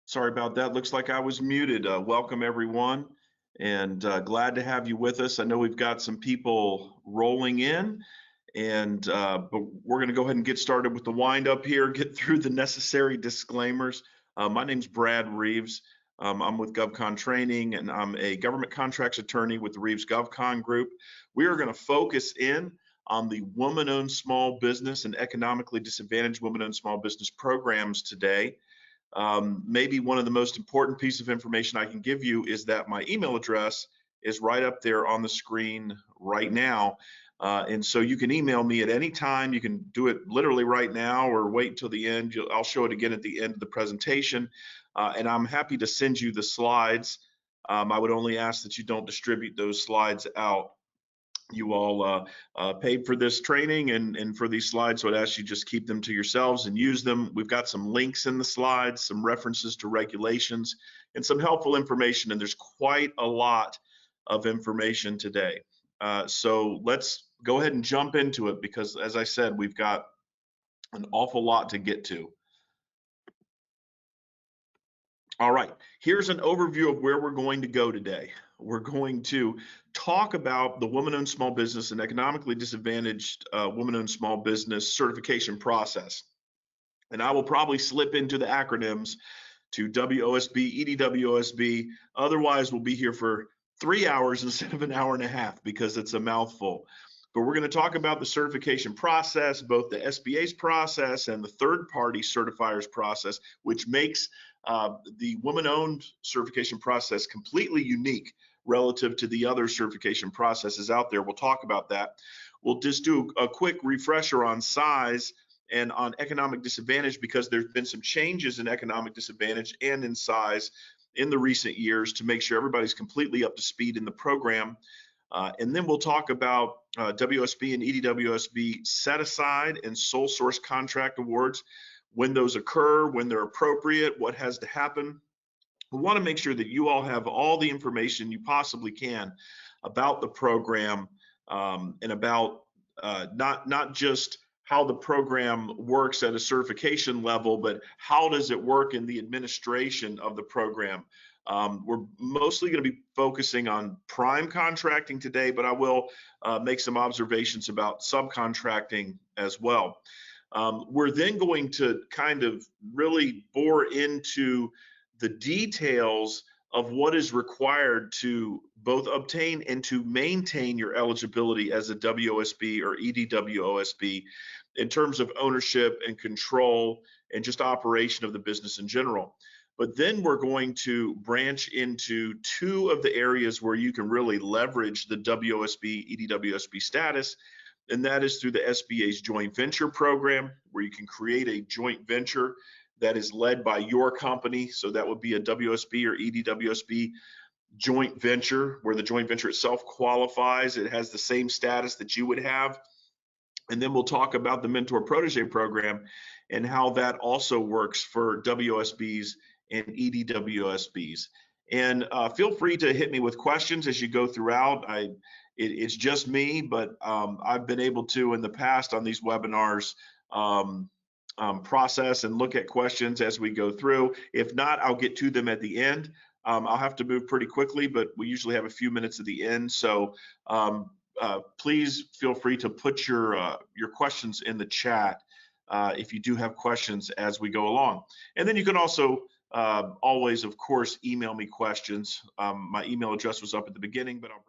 Sorry about that. Looks like I was muted. Welcome everyone, and glad to have you with us. I know we've got some people rolling in, and but we're going to go ahead and get started with the wind up here, get through the necessary disclaimers. My name's Brad Reaves. I'm with GovCon Training, and I'm a government contracts attorney with the Reaves GovCon group. We are going to focus in on the woman-owned small business and economically disadvantaged woman-owned small business programs today. Maybe one of the most important pieces of information I can give you is that my email address is right up there on the screen right now. And so you can email me at any time. You can do it literally right now or wait until the end. I'll show it again at the end of the presentation. And I'm happy to send you the slides. I would only ask that you don't distribute those slides out. You all paid for this training and for these slides, so I'd ask you just keep them to yourselves and use them. We've got some links in the slides, some references to regulations, and some helpful information, and there's quite a lot of information today. So let's go ahead and jump into it because, as I said, we've got an awful lot to get to. All right, here's an overview of where we're going to go today. We're going to talk about the woman-owned small business and economically disadvantaged woman-owned small business certification process. And I will probably slip into the acronyms to WOSB, EDWOSB. Otherwise, we'll be here for 3 hours instead of an hour and a half because it's a mouthful. But we're going to talk about the certification process, both the SBA's process and the third-party certifiers process, which makes the woman-owned certification process completely unique relative to the other certification processes out there. We'll talk about that. We'll just do a quick refresher on size and on economic disadvantage because there's been some changes in economic disadvantage and in size in the recent years to make sure everybody's completely up to speed in the program. And then we'll talk about WOSB and EDWOSB set aside and sole source contract awards, when those occur, when they're appropriate, what has to happen. We want to make sure that you all have all the information you possibly can about the program and about not just how the program works at a certification level, but how does it work in the administration of the program. We're mostly going to be focusing on prime contracting today, but I will make some observations about subcontracting as well. We're then going to kind of really bore into the details of what is required to both obtain and to maintain your eligibility as a WOSB or EDWOSB in terms of ownership and control and just operation of the business in general. But then we're going to branch into two of the areas where you can really leverage the WOSB, EDWOSB status, and that is through the SBA's joint venture program, where you can create a joint venture that is led by your company. So that would be a WOSB or EDWOSB joint venture, where the joint venture itself qualifies. It has the same status that you would have. And then we'll talk about the mentor protege program and how that also works for WOSBs and EDWOSBs. And feel free to hit me with questions as you go throughout. It's just me, but I've been able to in the past on these webinars process and look at questions as we go through. If not, I'll get to them at the end. I'll have to move pretty quickly, but we usually have a few minutes at the end. So please feel free to put your questions in the chat if you do have questions as we go along. And then you can also always, of course, email me questions. My email address was up at the beginning, but I'll